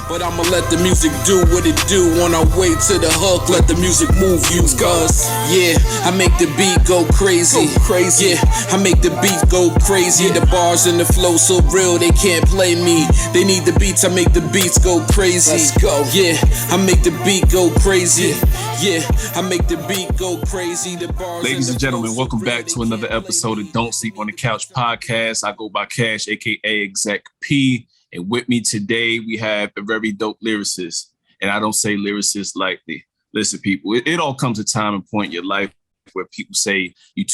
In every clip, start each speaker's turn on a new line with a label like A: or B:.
A: But I'ma let the music do what it do. On our way to the hook, let the music move you. Cause, yeah, I make the beat go crazy. Yeah, I make the beat go crazy. The bars and the flow so real, they can't play me. They need the beats, I make the beats go crazy. Let's go. Yeah, I make the beat go crazy. Yeah, I make the beat go crazy. The bars.
B: Ladies and gentlemen, welcome back to another episode of Don't Sleep on the Couch podcast. I go by Cash, aka Exec P. And with me today, we have a very dope lyricist. And I don't say lyricist lightly. Listen, people, it all comes a time and point in your life where people say you're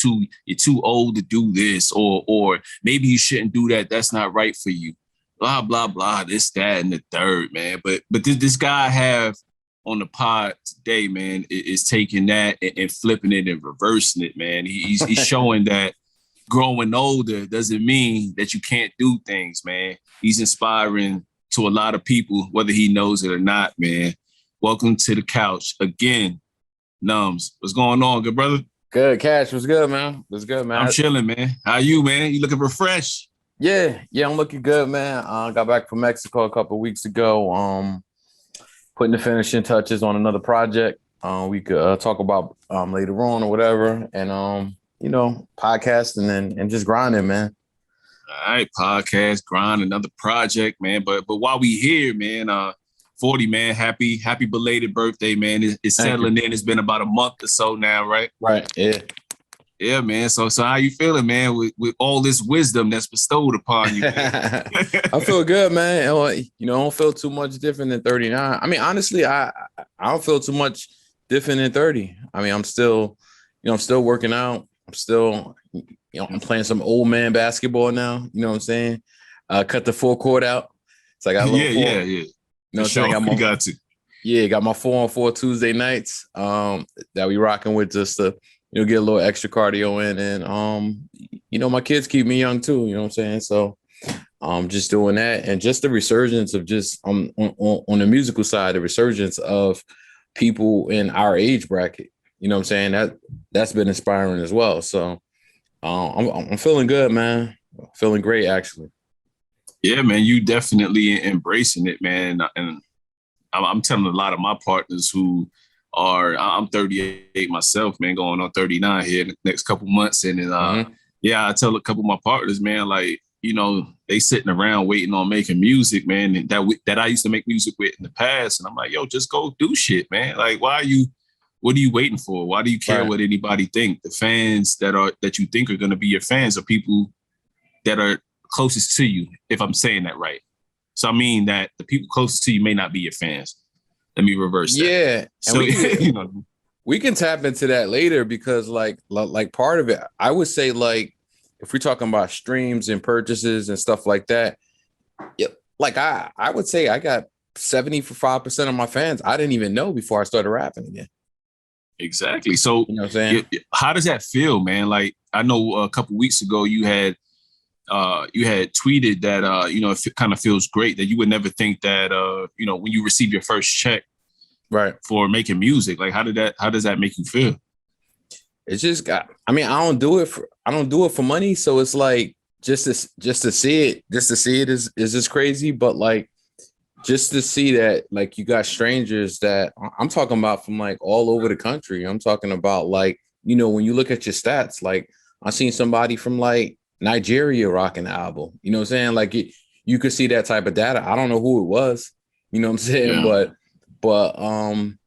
B: too old to do this, or maybe you shouldn't do that. That's not right for you. Blah, blah, blah, this, that, and the third, man. But this guy I have on the pod today, man, is taking that and flipping it and reversing it, man. He's showing that growing older doesn't mean that you can't do things, man. He's inspiring to a lot of people, whether he knows it or not, man. Welcome to the couch again, NUMBZ. What's going on, good brother?
C: Good, Cash. What's good, man? What's good, man?
B: I'm chilling, man. How you, man? You looking refreshed?
C: Yeah, I'm looking good, man. Got back from Mexico a couple of weeks ago. Putting the finishing touches on another project. We could talk about later on or whatever, and podcasting and just grinding, man.
B: All right, podcast, grind, another project, man. But while we here, man, 40, man, happy belated birthday, man. It's settling in. It's been about a month or so now, right?
C: Right, yeah.
B: Yeah, man. So how you feeling, man, with all this wisdom that's bestowed upon you?
C: I feel good, man. I don't feel too much different than 39. I mean, honestly, I don't feel too much different than 30. I mean, I'm still working out. I'm still, I'm playing some old man basketball now. You know what I'm saying? Cut the full court out. So I got a little
B: yeah.
C: You know what I'm saying?
B: Got to.
C: Yeah, got my 4-on-4 Tuesday nights that we rocking with just to, get a little extra cardio in. And, my kids keep me young too. You know what I'm saying? So just doing that. And just the resurgence of just on the musical side, the resurgence of people in our age bracket. You know what I'm saying? That's been inspiring as well. So I'm feeling good, man. Feeling great, actually.
B: Yeah, man, you definitely embracing it, man. And I'm telling a lot of my partners who I'm 38 myself, man, going on 39 here in the next couple months. And then, I tell a couple of my partners, man, like, they sitting around waiting on making music, man, and that I used to make music with in the past. And I'm like, yo, just go do shit, man. Like, what are you waiting for? Why do you care what anybody think? The fans that you think are going to be your fans are people that are closest to you, if I'm saying that right. So I mean that the people closest to you may not be your fans. Let me reverse that.
C: Yeah.
B: So,
C: we can tap into that later because like part of it, I would say, like, if we're talking about streams and purchases and stuff like that, like I would say I got 75% of my fans I didn't even know before I started rapping again.
B: Exactly. So,
C: you know what I'm saying?
B: How does that feel, man? Like, I know a couple weeks ago you had tweeted that it kind of feels great that you would never think that when you receive your first check,
C: right,
B: for making music. Like, how does that make you feel?
C: It's just I don't do it for money, so it's like just to see it is just crazy. But like, just to see that, like, you got strangers that I'm talking about from like all over the country. I'm talking about, like, when you look at your stats, like I seen somebody from like Nigeria rocking the album. You know what I'm saying? Like, you could see that type of data. I don't know who it was. You know what I'm saying? Yeah. But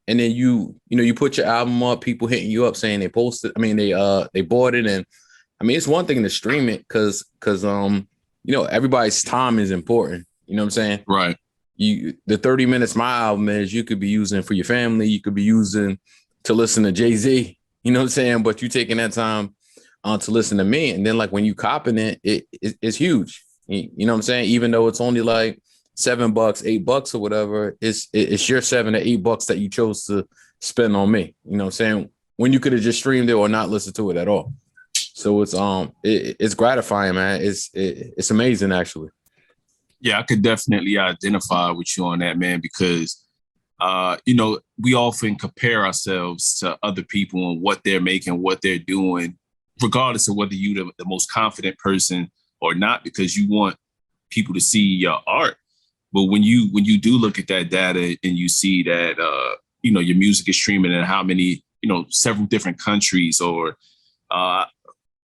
C: and then you put your album up, people hitting you up saying they posted. I mean, they bought it, and I mean, it's one thing to stream it because everybody's time is important. You know what I'm saying?
B: Right.
C: The 30 minutes my album is, you could be using for your family, you could be using to listen to Jay-Z, you know what I'm saying? But you taking that time to listen to me. And then, like, when you copping it's huge. You know what I'm saying? Even though it's only like $7, $8 or whatever, it's your $7 to $8 that you chose to spend on me. You know what I'm saying? When you could have just streamed it or not listened to it at all. So it's gratifying, man. It's amazing, actually.
B: Yeah, I could definitely identify with you on that, man, because, we often compare ourselves to other people and what they're making, what they're doing, regardless of whether you're the most confident person or not, because you want people to see your art. But when you do look at that data and you see that your music is streaming in how many, several different countries, or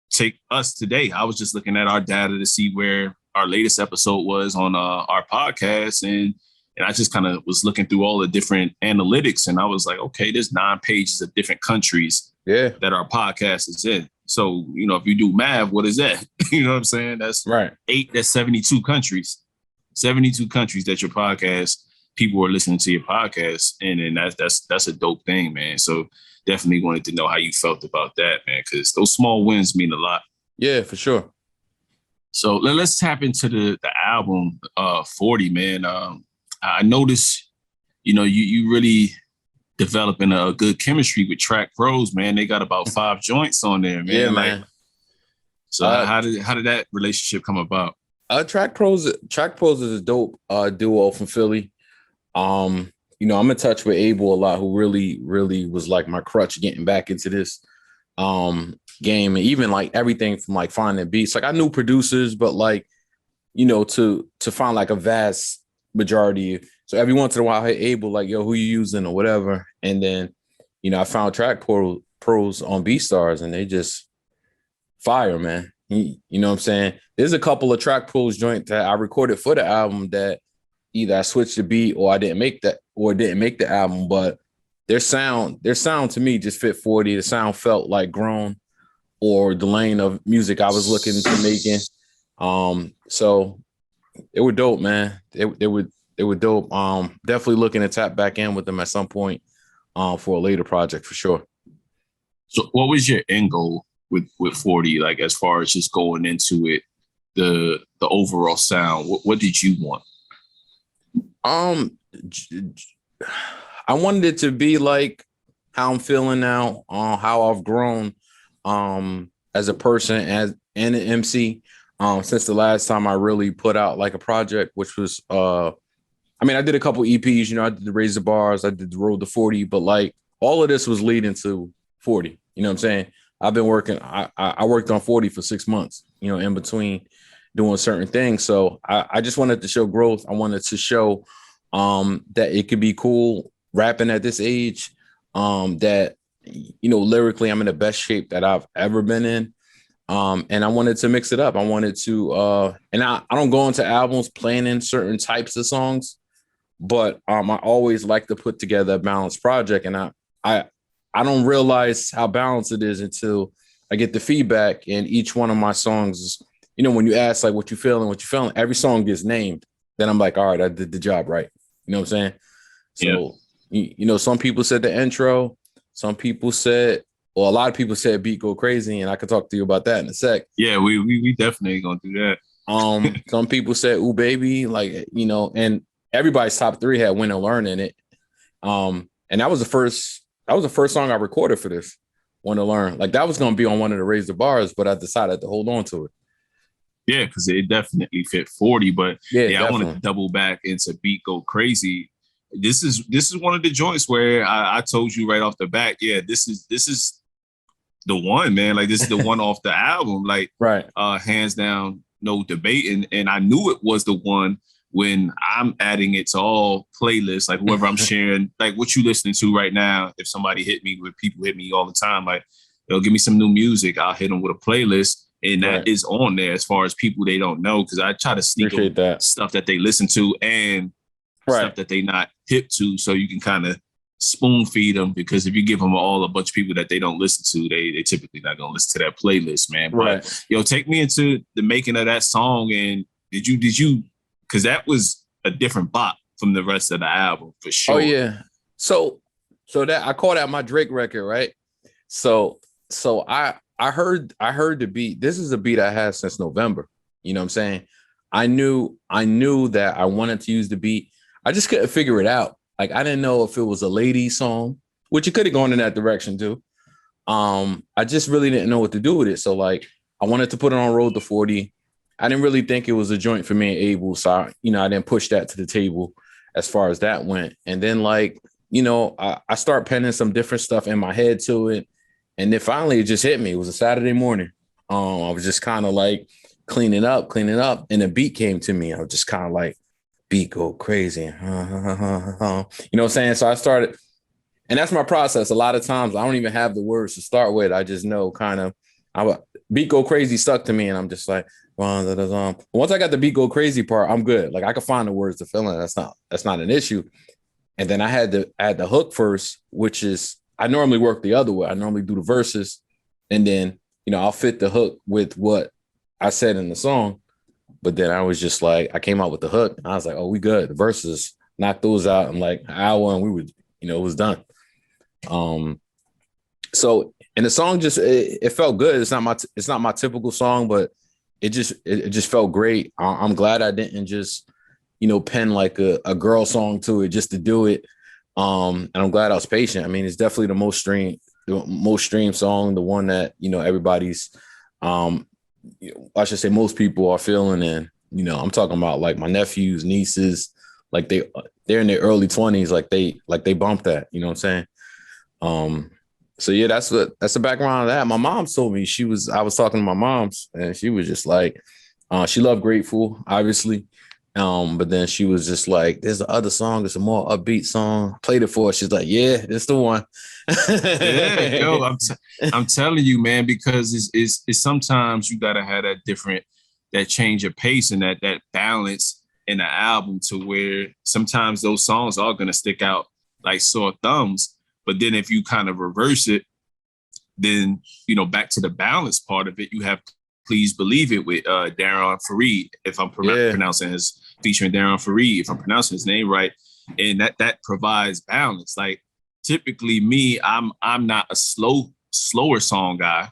B: take us today. I was just looking at our data to see where our latest episode was on our podcast, and I just kind of was looking through all the different analytics, and I was like, okay, there's 9 pages of different countries that our podcast is in. So, if you do math, what is that? You know what I'm saying? That's
C: right.
B: 8, that's 72 countries. 72 countries that your podcast, people are listening to your podcast. And that's a dope thing, man. So definitely wanted to know how you felt about that, man, because those small wins mean a lot.
C: Yeah, for sure.
B: So let's tap into the album 40, man. I noticed, you really developing a good chemistry with Track Pros, man. They got about 5 joints on there, man.
C: Yeah, man.
B: So how did that relationship come about?
C: Track Pros is a dope duo from Philly. I'm in touch with Abel a lot, who really, really was like my crutch getting back into this game, and even like everything from like finding beats. Like I knew producers, but like, to find like a vast majority. So every once in a while, I hit Abel like, yo, who you using or whatever. And then, I found Track Pros on BeatStars, and they just fire, man. You know what I'm saying? There's a couple of Track Pros joint that I recorded for the album that either I switched the beat or I didn't make that, or didn't make the album, but their sound to me just fit 40. The sound felt like grown, or the lane of music I was looking to making. So they were dope, man. They were dope. Definitely looking to tap back in with them at some point for a later project for sure.
B: So what was your end goal with 40, like as far as just going into it, the overall sound? What did you want?
C: I wanted it to be like how I'm feeling now, how I've grown as a person and an MC since the last time I really put out like a project, which was I did a couple EPs, I did the Raise the Bars, I did the Road to 40, but like all of this was leading to 40. You know what I'm saying? I've been working, I worked on 40 for 6 months, in between doing certain things. So I just wanted to show growth. I wanted to show that it could be cool rapping at this age, that, lyrically, I'm in the best shape that I've ever been in. And I wanted to mix it up. I wanted to, and I don't go into albums planning certain types of songs, but I always like to put together a balanced project. And I don't realize how balanced it is until I get the feedback. And each one of my songs is, when you ask like what you feeling, every song gets named. Then I'm like, all right, I did the job right. You know what I'm saying? So, some people said the intro, some people said, well, a lot of people said beat go crazy, and I could talk to you about that in a sec.
B: Yeah, we definitely gonna do that.
C: Some people said, ooh, baby, like, and everybody's top 3 had Win and Learn in it. And that was the first song I recorded for this, Win and Learn. Like that was gonna be on one of the Raise the Bars, but I decided to hold on to it.
B: Yeah, because it definitely fit 40. But yeah, I wanted to double back into Beat Go Crazy. This is one of the joints where I told you right off the bat, yeah, this is the one, man. Like this is the one off the album, like
C: right,
B: hands down, no debate. And I knew it was the one when I'm adding it to all playlists, like whoever I'm sharing, like what you listening to right now. If somebody people hit me all the time, like they'll give me some new music, I'll hit them with a playlist. And that is on there as far as people they don't know, because I try to sneak stuff that they listen to and stuff that they not hip to, so you can kind of spoon feed them. Because if you give them a bunch of people that they don't listen to, they typically not gonna listen to that playlist, man. But take me into the making of that song. And did you? Because that was a different bop from the rest of the album for sure.
C: Oh yeah. So that I call that my Drake record, right? So I heard the beat. This is a beat I had since November. You know what I'm saying? I knew that I wanted to use the beat. I just couldn't figure it out. Like I didn't know if it was a lady song, which it could have gone in that direction too. I just really didn't know what to do with it. So like I wanted to put it on Road to 40. I didn't really think it was a joint for me and Abel. So I didn't push that to the table as far as that went. And then like, I start penning some different stuff in my head to it. And then finally it just hit me. It was a Saturday morning. I was just kind of like cleaning up, and the beat came to me. I was just kind of like, beat go crazy. You know what I'm saying? So I started, and that's my process. A lot of times I don't even have the words to start with. I just know kind of, beat go crazy stuck to me, and I'm just like, once I got the beat go crazy part, I'm good. Like I can find the words to fill in. That's not an issue. And then I had to add the hook first, which is I normally work the other way. I normally do the verses, and then I'll fit the hook with what I said in the song. But then I was just like, I came out with the hook, and I was like, oh, we good. The verses, knocked those out in like an hour, and we would, it was done. So, and the song just it felt good. It's not my typical song, but it just felt great. I'm glad I didn't just pen like a girl song to it just to do it. And I'm glad I was patient. I mean, it's definitely the most streamed song, the one that everybody's I should say most people are feeling. And I'm talking about like my nephews, nieces, like they're in their early 20s, like they bumped that, you know what I'm saying? So yeah, that's the background of that. My mom told me I was talking to my mom's, and she was just like, she loved Grateful, obviously. But then she was just like, there's the other song, it's a more upbeat song. Played it for her. She's like, yeah, it's the one.
B: Yeah, yo, I'm telling you, man, because it's sometimes you gotta have that change of pace and that balance in the album to where sometimes those songs are gonna stick out like sore thumbs. But then if you kind of reverse it, then, back to the balance part of it, you have Please Believe It with Darren Fareed, if I'm pronouncing featuring Darren Fareed, if I'm pronouncing his name right. And that provides balance. Like typically me, I'm not a slower song guy.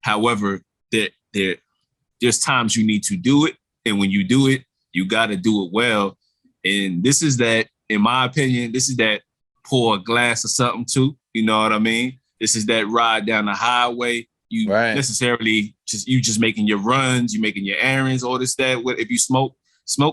B: However, there's times you need to do it. And when you do it, you got to do it well. And this is that, in my opinion, this is that pour a glass of something too. You know what I mean? This is that ride down the highway. You necessarily just making your runs, you making your errands, all this, that. If you smoke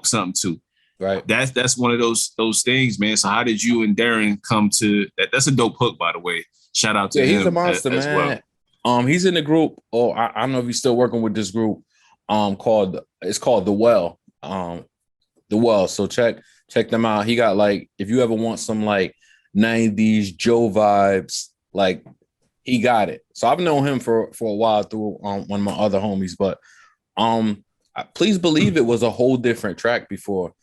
B: something too.
C: Right.
B: That's one of those things, man. So how did you and Darren come to that? That's a dope hook, by the way. Shout out to him.
C: He's a monster,
B: as
C: man.
B: Well.
C: He's in the group. I don't know if he's still working with this group. Called The Well. The Well. So check them out. He got like, if you ever want some like 90s Joe vibes, like he got it. So I've known him for a while through one of my other homies, but Please Believe It was a whole different track before.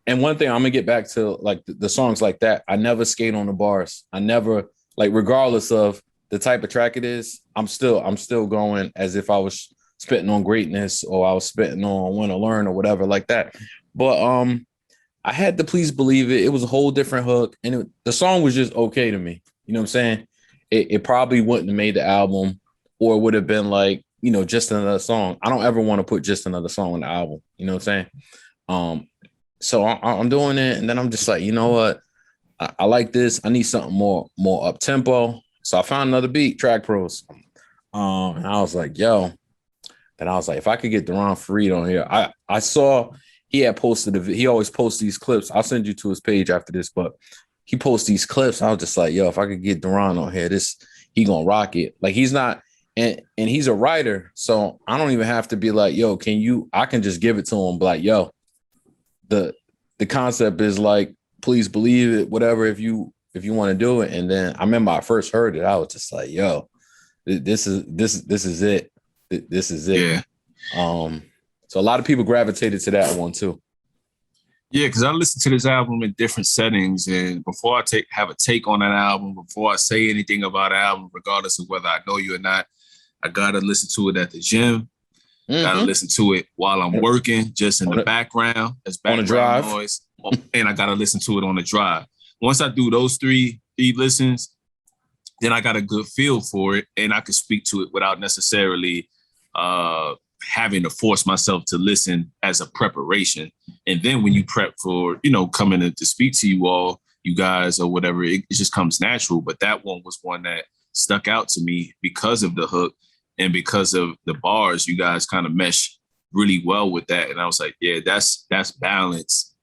C: And one thing I'm gonna get back to, like the songs like that, I never skate on the bars. I never, like, regardless of the type of track it is, I'm still going as if I was spitting on greatness or I was spitting on Win or Learn or whatever like that. But I had to Please Believe It. It was a whole different hook, and the song was just okay to me. You know what I'm saying? It probably wouldn't have made the album, or it would have been like, just another song. I don't ever want to put just another song on the album. You know what I'm saying? So I'm doing it, and then I'm just like, you know what? I like this. I need something more up tempo. So I found another beat, Track Pros. And I was like, yo. And I was like, if I could get Darren Fareed on here, I saw he had posted he always posts these clips. I'll send you to his page after this, but he posts these clips. I was just like, yo, if I could get Darren on here, he gonna rock it. Like he's not, and he's a writer, so I don't even have to be like, yo, I can just give it to him, be like, yo, the concept is like, please believe it, whatever, if you want to do it. And then I remember I first heard it, I was just like, yo, this is it. This is it.
B: Yeah.
C: So a lot of people gravitated to that one too.
B: Yeah, because I listen to this album in different settings, and before I have a take on that album, before I say anything about the album, regardless of whether I know you or not, I gotta listen to it at the gym. Gotta listen to it while I'm working, just in the background, as background noise, and I gotta listen to it on the drive. Once I do those three listens, then I got a good feel for it, and I can speak to it without necessarily having to force myself to listen as a preparation. And then when you prep for, coming to speak to you guys or whatever, it just comes natural. But that one was one that stuck out to me because of the hook and because of the bars. You guys kind of mesh really well with that. And I was like, yeah, that's balance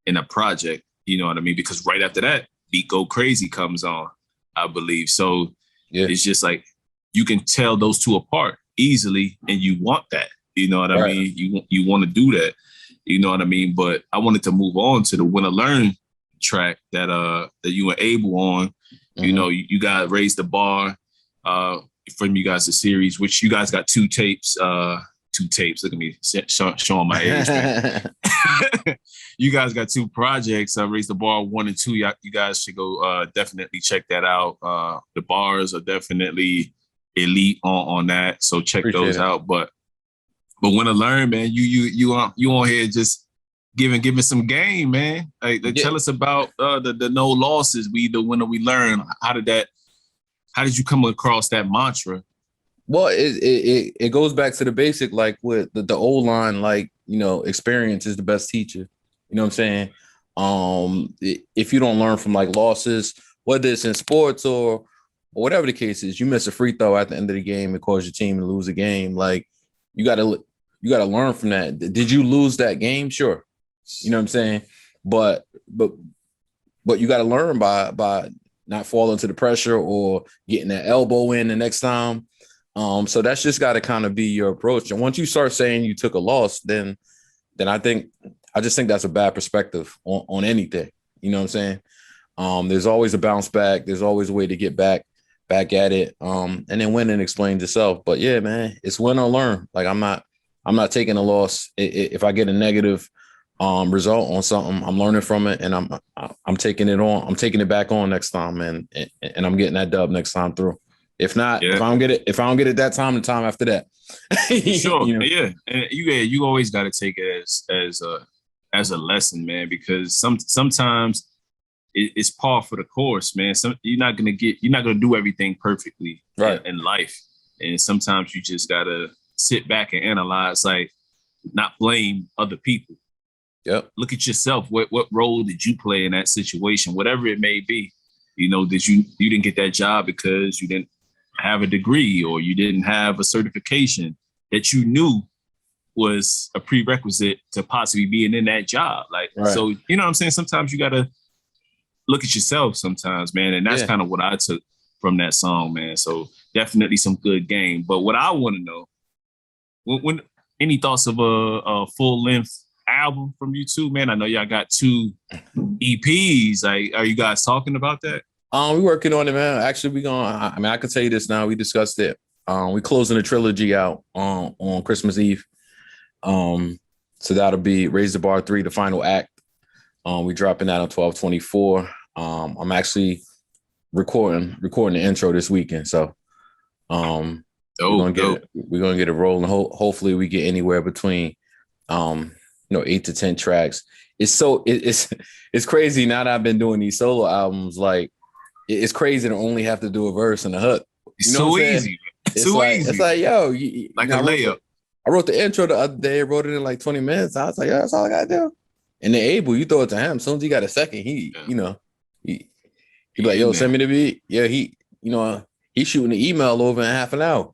B: in a project. You know what I mean? Because right after that, Beat Go Crazy comes on, I believe. So It's just like, you can tell those two apart easily, and you want that. You know what I mean? You want to do that. You know what I mean? But I wanted to move on to the Win or Learn track that you and Abel on. Mm-hmm. You know, you guys raised the bar from you guys the series, which you guys got two tapes. Look at me showing my age, man. You guys got two projects. Raise the Bar 1 and 2. You guys should go definitely check that out. The bars are definitely elite on that, so check Appreciate those out. But Win or Learn, man, you on here just giving some game, man. Like tell us about the no losses. We either win or we learn. How did you come across that mantra?
C: Well, it goes back to the basic, like with the old line, like, you know, experience is the best teacher. You know what I'm saying? If you don't learn from like losses, whether it's in sports or whatever the case is, you miss a free throw at the end of the game, it causes your team to lose a game. Like you gotta learn from that. Did you lose that game? Sure. You know what I'm saying? But you gotta learn by not falling to the pressure or getting that elbow in the next time. So that's just got to kind of be your approach. And once you start saying you took a loss, then I just think that's a bad perspective on anything. You know what I'm saying? There's always a bounce back. There's always a way to get back at it. And then win and explain yourself. But yeah, man, it's win or learn. Like I'm not taking a loss. If I get a negative result on something, I'm learning from it, and I'm taking it on. I'm taking it back on next time, and I'm getting that dub next time through. If not, if I don't get it that time, the time after that.
B: Sure,
C: you know?
B: Yeah, and you always got to take it as a lesson, man, because sometimes it's par for the course, man. You're not gonna do everything perfectly,
C: right,
B: in life, and sometimes you just gotta sit back and analyze, like not blame other people.
C: Yep.
B: Look at yourself. What role did you play in that situation, whatever it may be? You know, you didn't get that job because you didn't have a degree or you didn't have a certification that you knew was a prerequisite to possibly being in that job. Like, right. So, you know what I'm saying? Sometimes you got to look at yourself sometimes, man. And that's kind of what I took from that song, man. So definitely some good game. But what I want to know, when any thoughts of a full length album from you two, man? I know y'all got 2 EPs. Like, are you guys talking about that?
C: We're working on it, man. Actually, I can tell you this now. We discussed it. We're closing a trilogy out on Christmas Eve. So that'll be Raise the Bar 3, the final act. We're dropping that on 12/24. I'm actually recording the intro this weekend. So we're gonna get it rolling. Hopefully we get anywhere between 8 to 10 tracks. It's crazy now that I've been doing these solo albums. Like, it's crazy to only have to do a verse and a hook.
B: You know, so easy.
C: It's easy. It's like, yo,
B: a layup.
C: I wrote the intro the other day. I wrote it in like 20 minutes. I was like, yo, that's all I gotta do. And then Abel, you throw it to him. As soon as he got a second, he be like, yo, send me the beat. Yeah, he's shooting the email over in half an hour.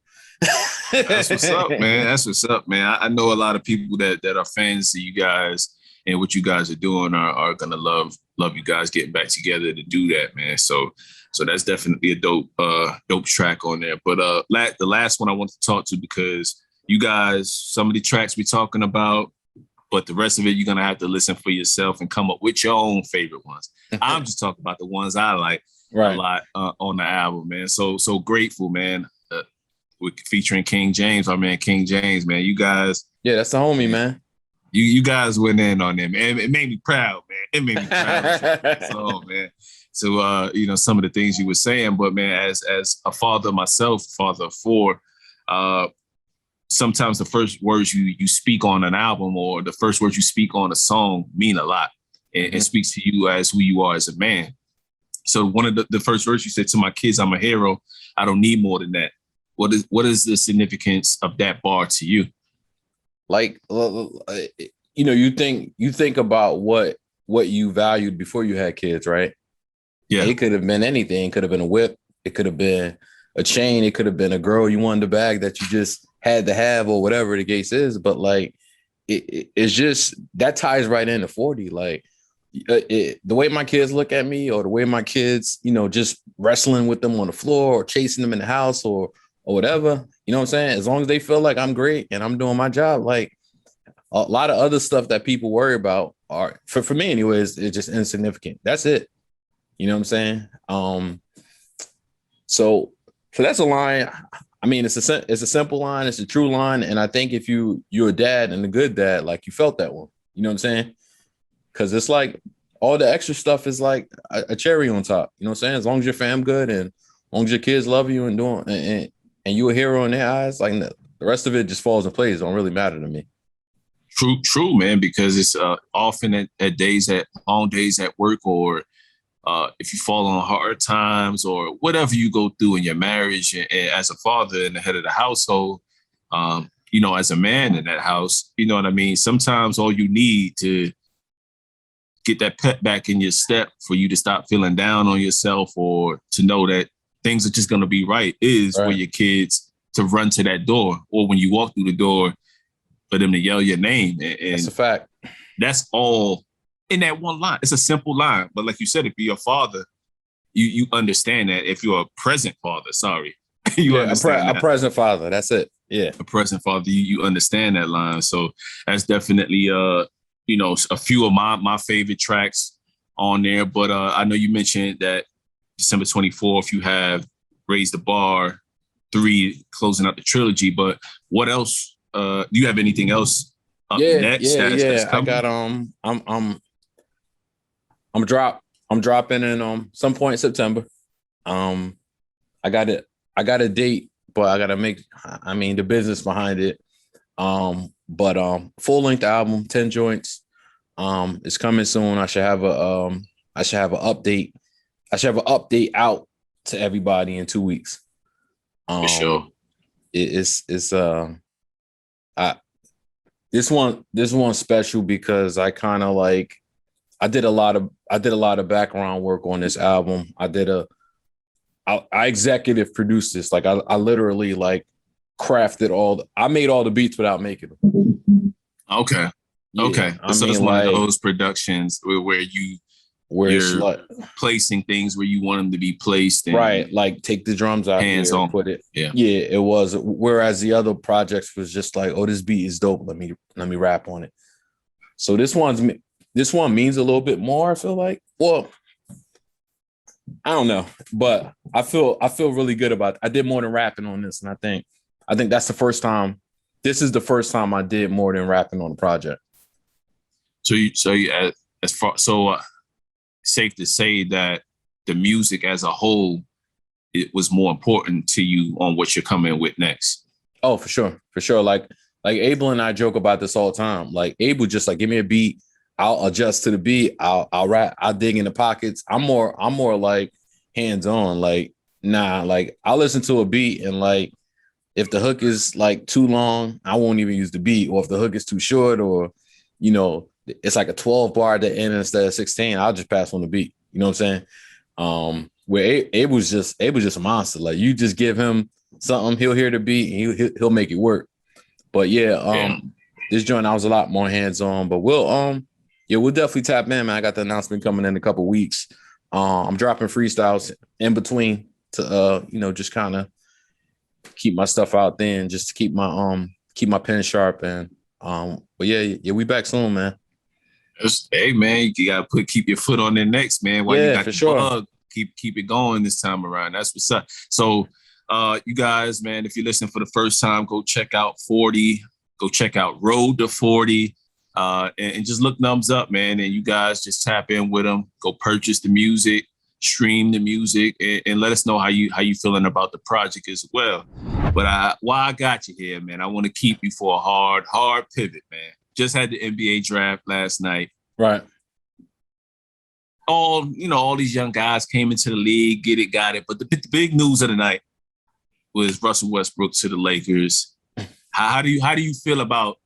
B: That's what's up, man. That's what's up, man. I know a lot of people that are fans of you guys and what you guys are doing are gonna love you guys getting back together to do that, man. So that's definitely a dope track on there. But the last one I want to talk to, because you guys, some of the tracks we're talking about, but the rest of it you're gonna have to listen for yourself and come up with your own favorite ones. I'm just talking about the ones I like a lot on the album, man. So grateful, man. With featuring King James, our man King James, man. You guys,
C: that's the homie, man.
B: You guys went in on them, man. It made me proud, man. It made me proud. So, man. So, some of the things you were saying, but man, as a father myself, father of 4, sometimes the first words you speak on an album or the first words you speak on a song mean a lot, and it speaks to you as who you are as a man. So one of the first words you said, to my kids, I'm a hero. I don't need more than that. What is the significance of that bar to you?
C: Like, you think about what you valued before you had kids, right?
B: Yeah.
C: It could have been anything. It could have been a whip. It could have been a chain. It could have been a girl you wanted to bag that you just had to have, or whatever the case is. But like, it's just, that ties right into 40. Like, the way my kids look at me, or the way my kids, just wrestling with them on the floor or chasing them in the house or whatever, you know what I'm saying? As long as they feel like I'm great and I'm doing my job, like, a lot of other stuff that people worry about are for me anyways, it's just insignificant. That's it. You know what I'm saying? So that's a line. I mean, it's a simple line. It's a true line. And I think if you're a dad and a good dad, like you felt that one. You know what I'm saying? Because it's like all the extra stuff is like a cherry on top. You know what I'm saying? As long as your fam good and as long as your kids love you and doing and you a hero in their eyes, like the rest of it just falls in place. It don't really matter to me.
B: True, man. Because it's often at days at long days at work, or if you fall on hard times, or whatever you go through in your marriage, and as a father and the head of the household, as a man in that house, you know what I mean? Sometimes all you need to get that pep back in your step for you to stop feeling down on yourself, or to know that things are just going to be right is for your kids to run to that door, or when you walk through the door, for them to yell your name. And
C: that's a fact.
B: That's all in that one line. It's a simple line. But like you said, if you're a father, you understand that. If you're a present father, understand
C: a present father. That's it. Yeah.
B: A present father, you understand that line. So that's definitely a few of my favorite tracks on there. But I know you mentioned that December 24th, you have Raise the Bar 3 closing out the trilogy. But what else? Do you have anything else next? That's
C: I got I'm dropping in some point in September. I got a date, but I gotta make the business behind it. But full length album, 10 joints. It's coming soon. I should have an update. I should have an update out to everybody in 2 weeks.
B: For sure.
C: This one's special because I kind of like I did a lot of background work on this album. I executive produced this. Like I literally like crafted I made all the beats without making them.
B: Okay.
C: Yeah,
B: okay. So it's one of those productions where you're
C: like
B: placing things where you want them to be placed.
C: Right. Like take the drums out
B: hands
C: here,
B: on.
C: put it.
B: Yeah.
C: Yeah, it was. Whereas the other projects was just like, oh, this beat is dope. Let me rap on it. So this one means a little bit more, I feel like. Well, I don't know, but I feel really good about it. I did more than rapping on this, and I think that's the first time. This is the first time I did more than rapping on the project.
B: Safe to say that the music as a whole, it was more important to you on what you're coming with next.
C: Oh, for sure. Like Abel and I joke about this all the time. Like Abel just like give me a beat, I'll adjust to the beat, I'll rap, I'll dig in the pockets. I'm more like hands-on. Like, nah, like I'll listen to a beat and like if the hook is like too long, I won't even use the beat. Or if the hook is too short, or it's like a 12 bar at the end instead of 16, I'll just pass on the beat. You know what I'm saying? Where Abel's just a monster. Like you just give him something, he'll hear the beat and he'll make it work. But this joint I was a lot more hands-on. But we'll definitely tap in, man. I got the announcement coming in a couple of weeks. I'm dropping freestyles in between to just kind of keep my stuff out there and just to keep my pen sharp. And but we back soon, man.
B: Hey man, you gotta keep your foot on their necks, man. While you got
C: for
B: the
C: sure.
B: bug, keep it going this time around. That's what's up. So you guys, man, if you're listening for the first time, go check out 40, go check out Road to 40. And just look NUMBZ, man. And you guys just tap in with them, go purchase the music, stream the music, and let us know how you feeling about the project as well. But while I got you here, man, I want to keep you for a hard pivot, man. Just had the NBA draft last night.
C: Right.
B: All these young guys came into the league, got it. But the big news of the night was Russell Westbrook to the Lakers. How do you feel about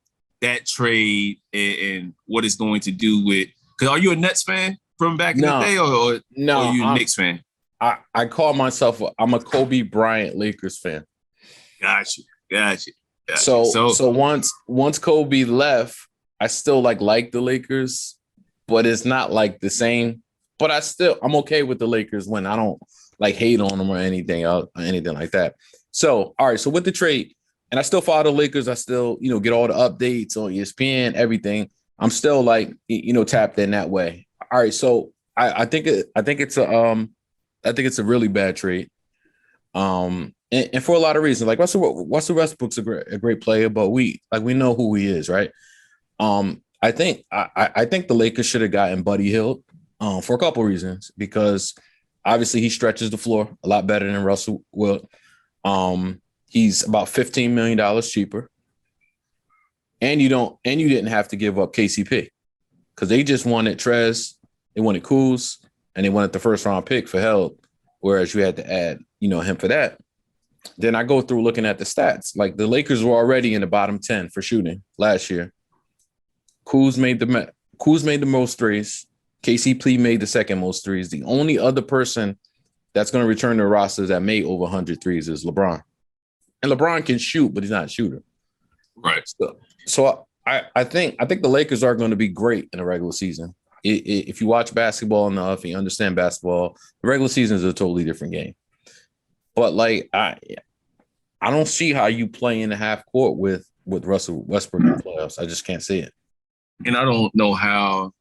B: that trade and what it's going to do with? Because are you a Nets fan from back in the day, or are you a Knicks fan?
C: I call myself I'm a Kobe Bryant Lakers fan.
B: Gotcha.
C: So once Kobe left, I still like the Lakers, but it's not like the same. But I'm okay with the Lakers when I don't like hate on them or anything else, or anything like that. So all right. So with the trade, and I still follow the Lakers. I still, get all the updates on ESPN, everything. I'm still like, tapped in that way. All right, so I think it's a really bad trade. And for a lot of reasons, like Russell Westbrook's a great player, but we know who he is, right? I think the Lakers should have gotten Buddy Hield for a couple of reasons, because obviously he stretches the floor a lot better than Russell will. He's about $15 million cheaper, and you didn't have to give up KCP because they just wanted Trez, they wanted Kuz, and they wanted the first round pick for Hield, whereas you had to add him for that. Then I go through looking at the stats. Like the Lakers were already in the bottom 10 for shooting last year. Kuz made the most threes. KCP made the second most threes. The only other person that's going to return to the roster that made over 100 threes is LeBron. And LeBron can shoot, but he's not a shooter.
B: Right.
C: So I think the Lakers are going to be great in the regular season. If you watch basketball enough and you understand basketball, the regular season is a totally different game. But like I don't see how you play in the half court with Russell Westbrook in the playoffs. I just can't see it.
B: And I don't know how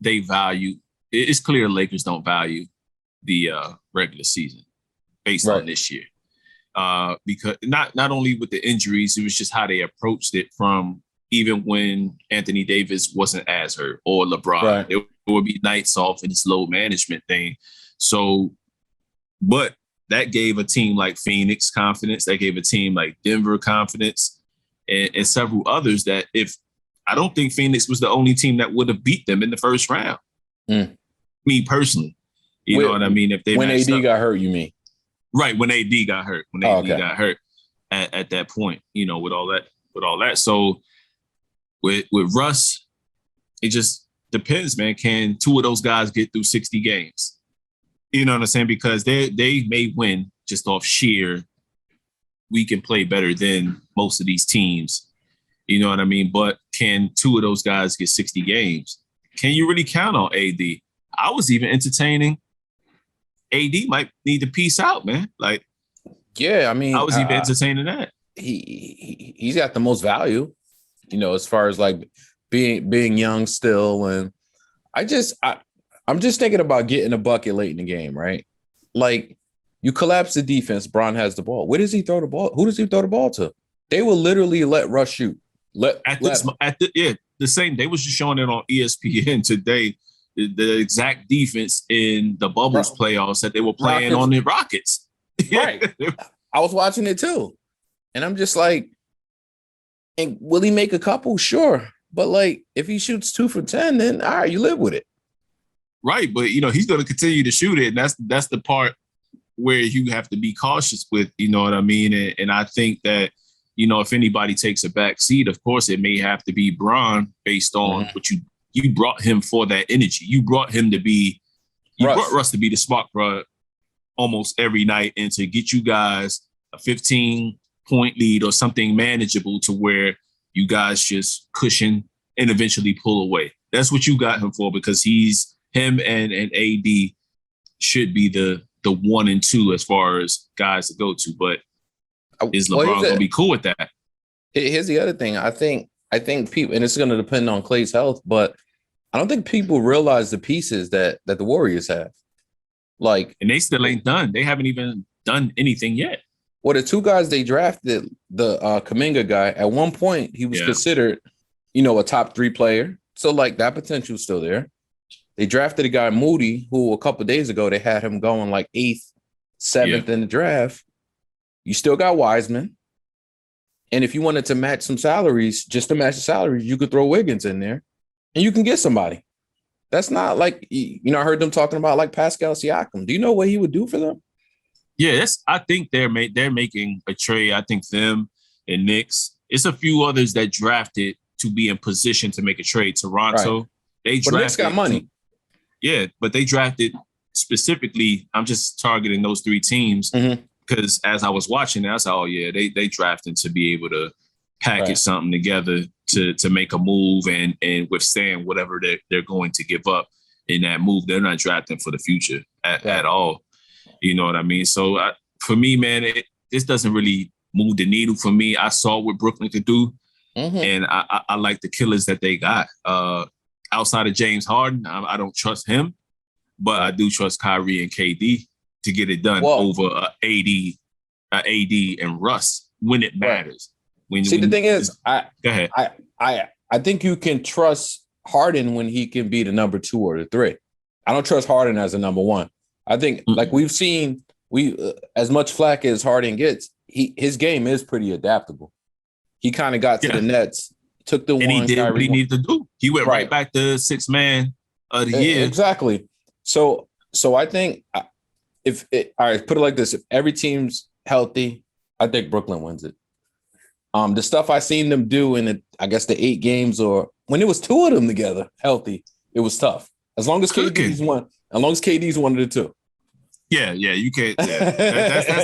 B: they value. It's clear Lakers don't value the regular season based on this year, because not only with the injuries, it was just how they approached it from even when Anthony Davis wasn't as hurt or LeBron. Right. It would be nights off in this load management thing. So, but that gave a team like Phoenix confidence. That gave a team like Denver confidence, and several others that I don't think Phoenix was the only team that would have beat them in the first round. Me personally, you know what I mean? If they
C: when AD got hurt, you mean?
B: Right, when AD got hurt. When AD got hurt at that point, with all that. So with Russ, it just depends, man. Can two of those guys get through 60 games? You know what I'm saying? Because they may win just off sheer, we can play better than most of these teams. You know what I mean? But can two of those guys get 60 games? Can you really count on AD? I was even entertaining AD might need to peace out, man. Like,
C: yeah, I mean,
B: I was even entertaining that.
C: He's got the most value, as far as like being young still. And I'm just thinking about getting a bucket late in the game, right? Like, you collapse the defense, Bron has the ball. Where does he throw the ball? Who does he throw the ball to? They will literally let Russ shoot.
B: The same. They was just showing it on ESPN today. The exact defense in the Bubbles playoffs that they were playing on the Rockets.
C: Right. I was watching it too. And I'm just like, and will he make a couple? Sure. But like, if he shoots 2 for 10, then all right, you live with it.
B: Right. But, he's going to continue to shoot it. And that's the part where you have to be cautious with, you know what I mean? And I think that, if anybody takes a back seat, of course, it may have to be Bron based on what you brought him for that energy. You brought him to be, brought Russ to be the spark plug almost every night and to get you guys a 15-point lead or something manageable to where you guys just cushion and eventually pull away. That's what you got him for, because him and AD should be the 1 and 2 as far as guys to go to. But is LeBron going to be cool with that?
C: Here's the other thing. I think people, and it's going to depend on Klay's health, but I don't think people realize the pieces that the Warriors have. Like,
B: and they still ain't done. They haven't even done anything yet.
C: Well, the two guys they drafted, the Kuminga guy, at one point he was considered, a top 3 player. So like that potential is still there. They drafted a guy, Moody, who a couple of days ago they had him going like 8th, 7th in the draft. You still got Wiseman. And if you wanted to match some salaries, just to match the salaries, you could throw Wiggins in there and you can get somebody. That's not like, I heard them talking about like Pascal Siakam. Do you know what he would do for them?
B: Yeah, I think they're making a trade. I think them and Knicks. It's a few others that drafted to be in position to make a trade. Toronto, they drafted. But
C: Knicks got money.
B: But they drafted specifically. I'm just targeting those 3 teams. Because as I was watching, I was like, they drafted to be able to package something together to make a move and withstand whatever they're going to give up in that move. They're not drafting for the future at all. You know what I mean? So for me, man, this doesn't really move the needle for me. I saw what Brooklyn could do, and I like the killers that they got. Outside of James Harden, I don't trust him, but I do trust Kyrie and KD to get it done over AD and Russ when it matters.
C: The thing is,
B: go ahead.
C: I think you can trust Harden when he can be the number 2 or the 3. I don't trust Harden as a number 1. I think like we've seen, as much flack as Harden gets, his game is pretty adaptable. He kind of got to the Nets, took the
B: and
C: one.
B: He did
C: Kyrie
B: what he needed to do. He went right back to 6th man of the year.
C: Exactly. So I think all right, put it like this: if every team's healthy, I think Brooklyn wins it. The stuff I seen them do in I guess the 8 games, or when it was 2 of them together healthy, it was tough. As long as KD's one of the 2.
B: Yeah, you can't. Yeah.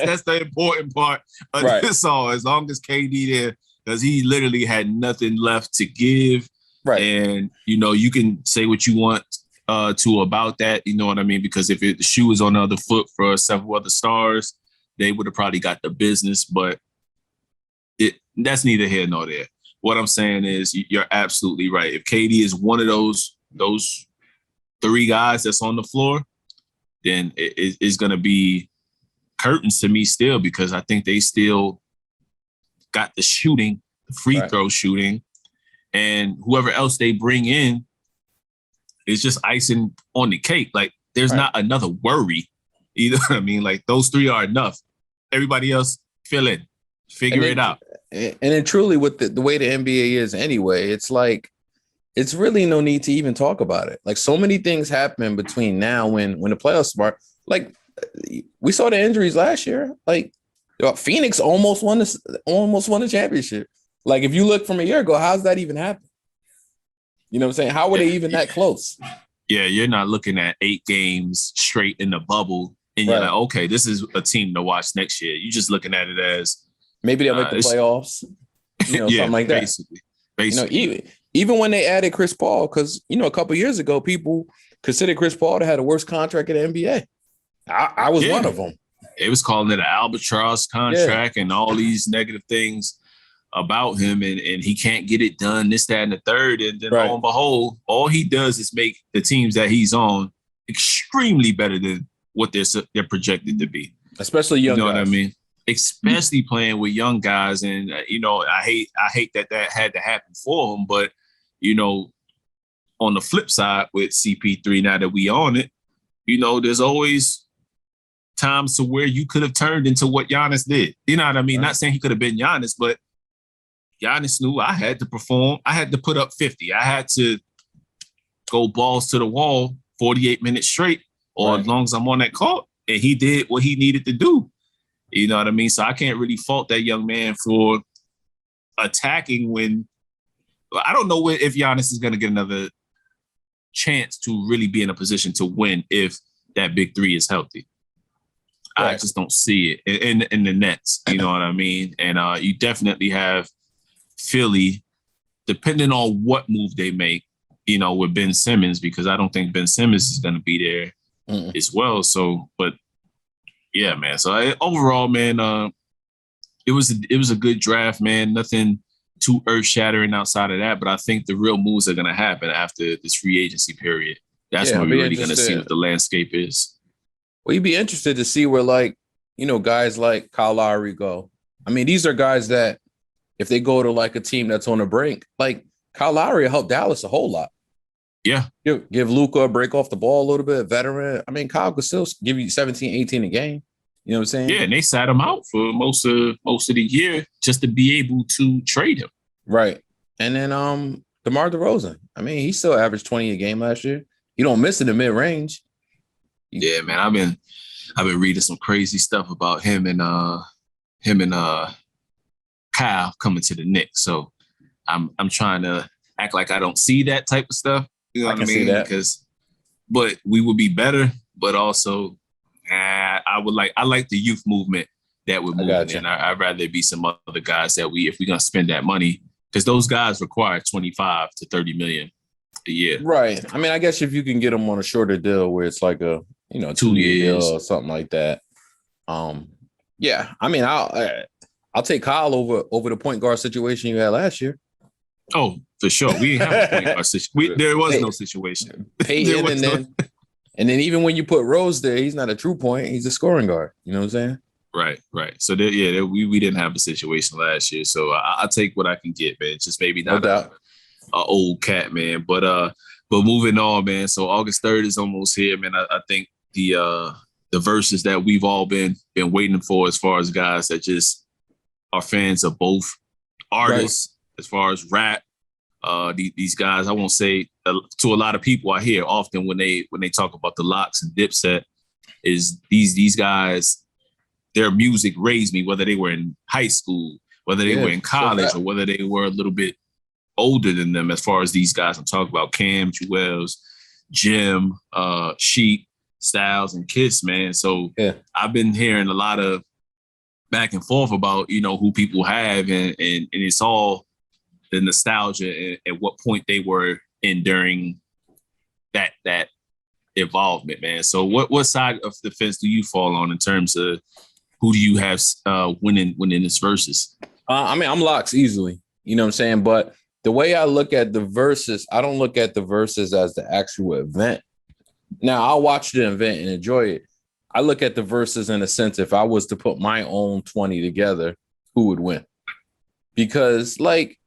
B: That's the important part of this all. As long as KD there, because he literally had nothing left to give. Right. And you can say what you want to about that. You know what I mean? Because if the shoe was on the other foot for several other stars, they would have probably got the business. But that's neither here nor there. What I'm saying is you're absolutely right. If KD is one of those 3 guys that's on the floor, then it's going to be curtains to me still, because I think they still got the shooting, the free throw shooting, and whoever else they bring in is just icing on the cake. Like, there's not another worry. You know what I mean? Like, those 3 are enough. Everybody else, figure it out.
C: And then truly, with the way the NBA is anyway, it's like, it's really no need to even talk about it. Like, so many things happen between now when the playoffs start. Like, we saw the injuries last year. Like, Phoenix almost won the championship. Like, if you look from a year ago, how's that even happen? You know what I'm saying? How were they even that close?
B: Yeah, you're not looking at 8 games straight in the bubble, and you're like, okay, this is a team to watch next year. You're just looking at it as
C: maybe they'll make the playoffs. Something like that. Basically. Even when they added Chris Paul, because a couple years ago, people considered Chris Paul to have the worst contract in the NBA. I was one of them.
B: It was calling it an albatross contract and all these negative things about him, and he can't get it done, this, that, and the third. And then lo and behold, all he does is make the teams that he's on extremely better than what they're projected to be. Especially young guys. You know what I mean? Especially playing with young guys. And, I hate that had to happen for him. But, on the flip side with CP3, now that we on it, there's always times to where you could have turned into what Giannis did. You know what I mean? Not saying he could have been Giannis, but Giannis knew I had to perform. I had to put up 50. I had to go balls to the wall 48 minutes straight, or as long as I'm on that court. And he did what he needed to do. You know what I mean? So I can't really fault that young man for attacking when I don't know if Giannis is going to get another chance to really be in a position to win if that big 3 is healthy. I just don't see it in the Nets. You know what I mean? And you definitely have Philly, depending on what move they make, with Ben Simmons, because I don't think Ben Simmons is going to be there as well. So, but yeah, man. So overall, man, it was a good draft, man. Nothing too earth-shattering outside of that, but I think the real moves are going to happen after this free agency period. That's when we're really going to see what the landscape is.
C: Well, you'd be interested to see where, guys like Kyle Lowry go. I mean, these are guys that if they go to, a team that's on the brink, Kyle Lowry will help Dallas a whole lot.
B: Yeah.
C: Give Luka a break off the ball a little bit, veteran. I mean, Kyle could still give you 17, 18 a game. You know what I'm saying?
B: Yeah, and they sat him out for most of the year just to be able to trade him.
C: Right. And then DeMar DeRozan. I mean, he still averaged 20 a game last year. You don't miss in the mid-range.
B: Yeah, man. I've been reading some crazy stuff about him and Kyle coming to the Knicks. So I'm trying to act like I don't see that type of stuff. You know what I mean? But we would be better, but also I like the youth movement that would move in. I'd rather be some other guys that if we're gonna spend that money, because those guys require 25 to 30 million a year.
C: Right. I mean, I guess if you can get them on a shorter deal where it's like a 2 year deal or something like that. Yeah. I mean, I'll take Kyle over the point guard situation you had last year.
B: Oh, for sure. We didn't have a point guard situation. There was no situation.
C: Peyton, and then even when you put Rose there, he's not a true point. He's a scoring guard. You know what I'm saying?
B: Right. So we didn't have a situation last year. So I'll take what I can get, man. Just maybe not a old cat, man. But moving on, man. So August 3rd is almost here, man. I think the verses that we've all been waiting for, as far as guys that just are fans of both artists, as far as rap. These guys, I won't say to a lot of people I hear often when they talk about the Locks and Dipset, is these guys, their music raised me, whether they were in high school, whether they were in college, or whether they were a little bit older than them. As far as these guys I'm talking about, Cam, Jewels, Jim, Sheik, Styles, and Kiss, man. So I've been hearing a lot of back and forth about, who people have, and it's all the nostalgia and at what point they were in during that involvement, man. So what side of the fence do you fall on in terms of who do you have winning this versus?
C: I mean, I'm Locks easily. You know what I'm saying? But the way I look at the verses, I don't look at the verses as the actual event. Now, I'll watch the event and enjoy it. I look at the verses in a sense, if I was to put my own 20 together, who would win? Because like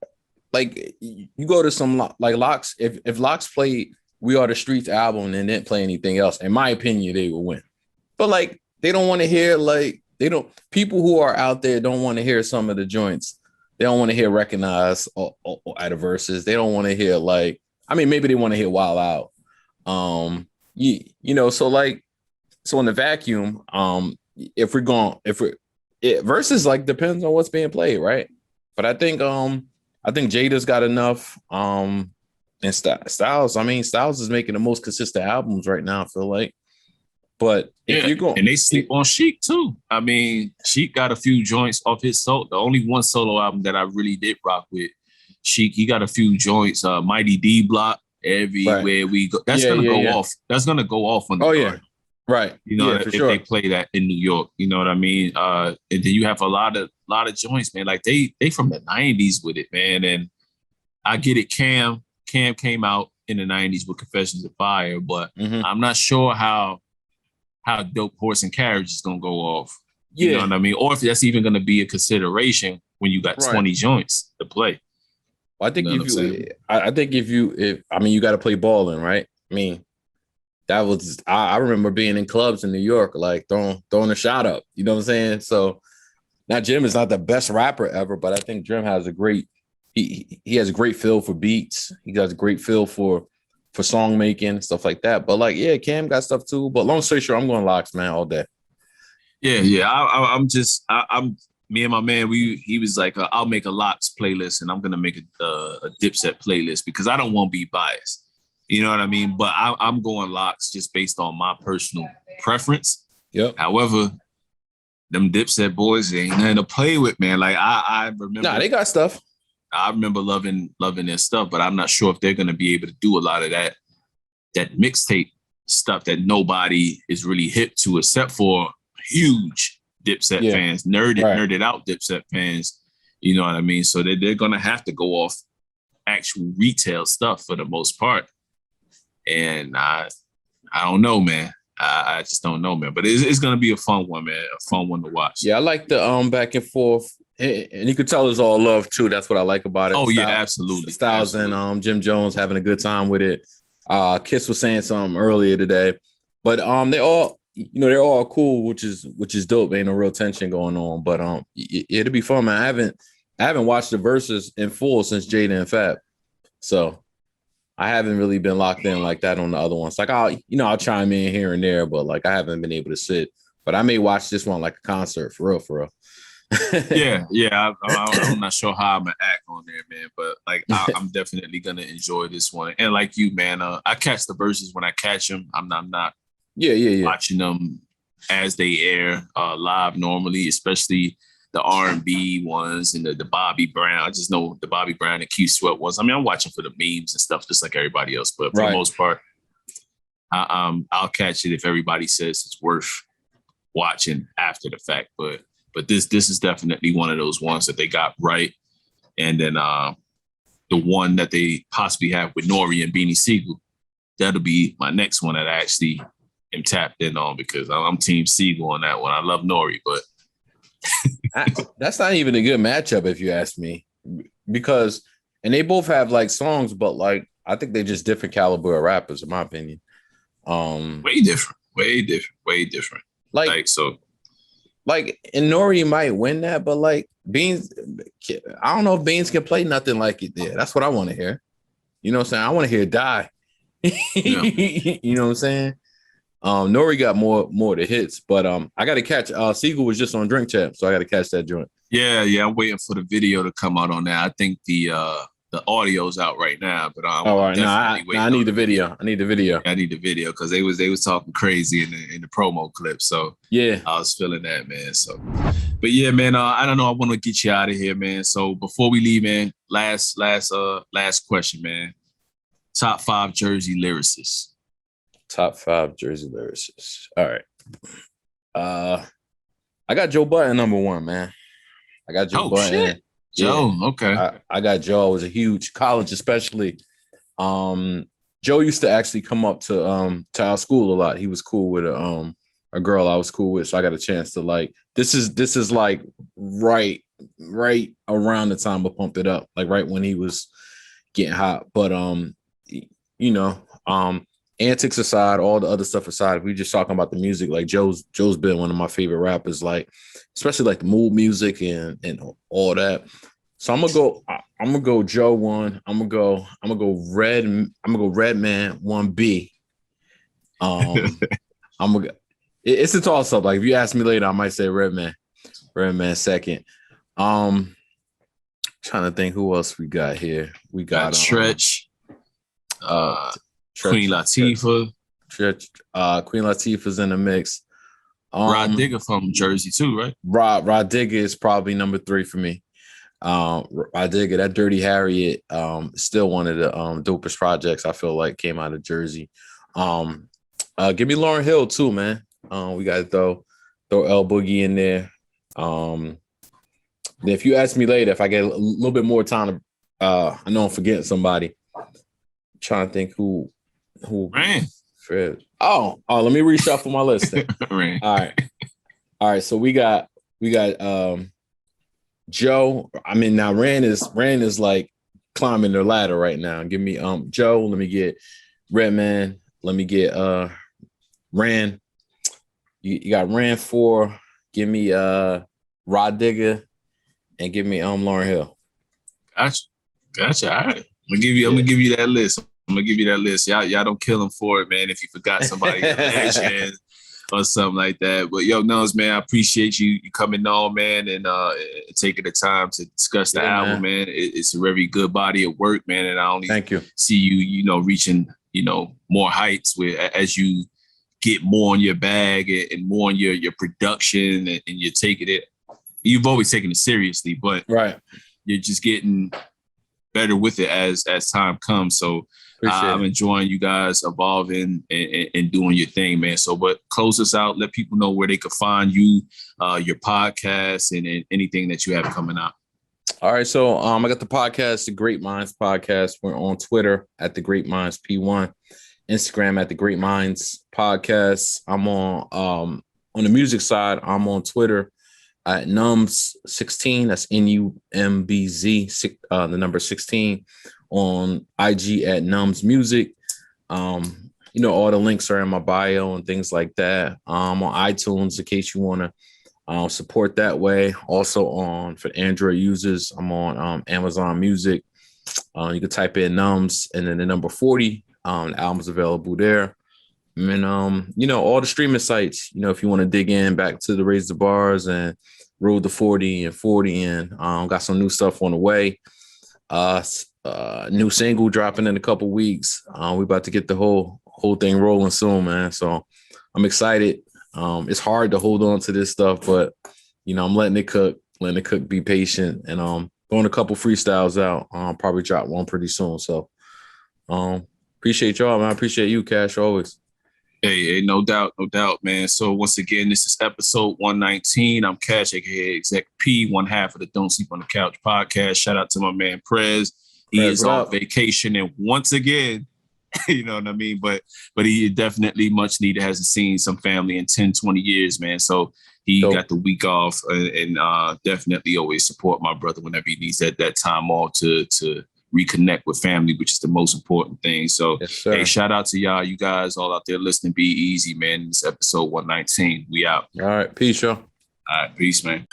C: you go to some like Locks, if Locks played We Are the Streets album and didn't play anything else, in my opinion, they would win. But like, they don't want to hear, people who are out there don't want to hear some of the joints. They don't want to hear Recognize or at a verses. They don't want to hear maybe they want to hear Wild Out. So in the vacuum, versus depends on what's being played, right? But I think Jada's got enough. And Styles, Styles is making the most consistent albums right now, I feel like. But if you're going,
B: and they sleep on Sheik too. Sheik got a few joints off his solo. The only one solo album that I really did rock with Sheik. He got a few joints. Mighty D Block. Everywhere we go, that's gonna go off. That's gonna go off on the card.
C: Right.
B: If they play that in New York, you know what I mean. And then you have a lot of joints, man. Like they from the 90s with it, man. And I get it. Cam came out in the 90s with Confessions of Fire, but I'm not sure how Dope Horse and Carriage is gonna go off. You know what I mean? Or if that's even gonna be a consideration when you got 20 joints to play.
C: Well, I think if you got to play ball in, right? That was, I remember being in clubs in New York, like throwing a shot up. You know what I'm saying? So now Jim is not the best rapper ever, but I think Jim has he has a great feel for beats. He has a great feel for song making, stuff like that. But Cam got stuff too. But long story short, I'm going Locks, man, all day.
B: Yeah. I'm me and my man, he was like, I'll make a Locks playlist and I'm going to make a Dipset playlist because I don't want to be biased. You know what I mean? But I'm going Locks just based on my personal preference.
C: Yep.
B: However, them Dipset boys, they ain't nothing to play with, man. Like I remember.
C: Nah, they got stuff.
B: I remember loving their stuff, but I'm not sure if they're going to be able to do a lot of that mixtape stuff that nobody is really hip to except for huge Dipset fans, nerded out Dipset fans. You know what I mean? So they're going to have to go off actual retail stuff for the most part. And I don't know, man. I just don't know, man. But it's going to be a fun one, man. A fun one to watch.
C: Yeah, I like the back and forth. And you could tell it's all love, too. That's what I like about it.
B: Oh, yeah, absolutely.
C: Styles and Jim Jones having a good time with it. Kiss was saying something earlier today. But they all, they're all cool, which is dope. Ain't no real tension going on. But it'll be fun, man. I haven't watched the verses in full since Jada and Fab. So I haven't really been locked in like that on the other ones. Like I'll chime in here and there, but I haven't been able to sit. But I may watch this one like a concert for real.
B: yeah. I'm not sure how I'm gonna act on there, man. But I'm definitely gonna enjoy this one. And like you, man, I catch the verses when I catch them. I'm not watching them as they air live normally, especially the R&B ones and the Bobby Brown. I just know the Bobby Brown and Q Sweat ones. I'm watching for the memes and stuff just like everybody else. But for the most part, I'll catch it if everybody says it's worth watching after the fact. But But this is definitely one of those ones that they got right. And then the one that they possibly have with Nori and Beanie Siegel, that'll be my next one that I actually am tapped in on, because I'm Team Siegel on that one. I love Nori, but
C: that's not even a good matchup if you ask me, because and they both have like songs, but like I think they're just different caliber of rappers, in my opinion.
B: Way different. Like so.
C: Like, and Nori might win that, but like Beans, I don't know if Beans can play nothing like it did. That's what I want to hear. You know what I'm saying? I want to hear Die.
B: Yeah.
C: You know what I'm saying? Nori got more of the hits, but I got to catch. Siegel was just on Drink Champ, so I got to catch that joint.
B: Yeah. I'm waiting for the video to come out on that. I think the audio's out right now, but I'm
C: all right,
B: I
C: need the video. I need the video.
B: I need the video because they was talking crazy in the promo clip. So
C: yeah,
B: I was feeling that, man. So, but yeah, man. I don't know. I want to get you out of here, man. So before we leave, man, last question, man. Top 5 Jersey lyricists.
C: Top 5 Jersey lyricists. All right. I got Joe Budden #1, man. I got Joe Budden.
B: Shit. Joe, yeah. Okay.
C: I got Joe. I was a huge college, especially. Joe used to actually come up to our school a lot. He was cool with a girl I was cool with, so I got a chance to like. This is like right around the time I Pumped It Up, like right when he was getting hot. But you know, antics aside, all the other stuff aside, if we just talking about the music, like Joe's been one of my favorite rappers, like especially like the mood music and all that. So I'm gonna go Joe 1. I'm gonna go Redman 1B. It's a toss up. Like if you ask me later, I might say Redman second. Trying to think who else we got here. We got
B: Stretch. Queen Latifah.
C: Queen Latifah's in the mix.
B: Rod Digger from Jersey too, right?
C: Rod Digger is probably number 3 for me. Rod Digger, that Dirty Harriet, still one of the dopest projects I feel like came out of Jersey. Give me Lauryn Hill too, man. We got to throw L Boogie in there. If you ask me later, if I get a little bit more time, I know I'm forgetting somebody. I'm trying to think who.
B: Man.
C: Fred. Oh, let me reshuffle my list then. All right. So we got Joe. I mean, now Ran is like climbing the ladder right now. Give me Joe. Let me get Redman. Let me get Ran. You got Ran 4. Give me Rod Digger, and give me Lauryn Hill.
B: Gotcha. All right. I'm gonna give you that list. Y'all don't kill him for it, man. If you forgot somebody to mention or something like that. But yo, Nums, man, I appreciate you coming on, man, and taking the time to discuss the album, man. It's a very good body of work, man. And I only see you reaching, more heights as you get more in your bag and more in your production, and you're taking it. You've always taken it seriously, but you're just getting better with it as time comes. So I'm enjoying you guys evolving and doing your thing, man. So, but close us out. Let people know where they can find you, your podcast, and anything that you have coming out.
C: All right. So I got the podcast, the Great Minds Podcast. We're on Twitter at the Great Minds P1, Instagram at the Great Minds Podcast. I'm on the music side. I'm on Twitter at NUMBZ16. That's NUMBZ, the number 16. On IG at NUMBZ Music. All the links are in my bio and things like that. On iTunes, in case you want to support that way. Also for Android users, I'm on Amazon Music. You can type in NUMBZ and then the number 40. The album's available there. And all the streaming sites. If you want to dig in back to the Raise the Bars and Road to 40 and 40, and got some new stuff on the way. New single dropping in a couple weeks. We about to get the whole thing rolling soon, man. So I'm excited. It's hard to hold on to this stuff, but I'm letting it cook. Be patient, and throwing a couple freestyles out. Probably drop one pretty soon. So appreciate y'all, man. I appreciate you, Cash, always.
B: Hey, no doubt, man. So once again, this is episode 119. I'm Cash, aka Exec P, one half of the Don't Sleep on the Couch podcast. Shout out to my man Prez. He is on vacation, and once again, you know what I mean? But he definitely much needed, hasn't seen some family in 10, 20 years, man. So he got the week off, and definitely always support my brother whenever he needs that time off to reconnect with family, which is the most important thing. So,
C: yes,
B: hey, shout out to y'all, you guys all out there listening. Be easy, man. This episode 119. We out.
C: All right. Peace, y'all.
B: All right. Peace, man.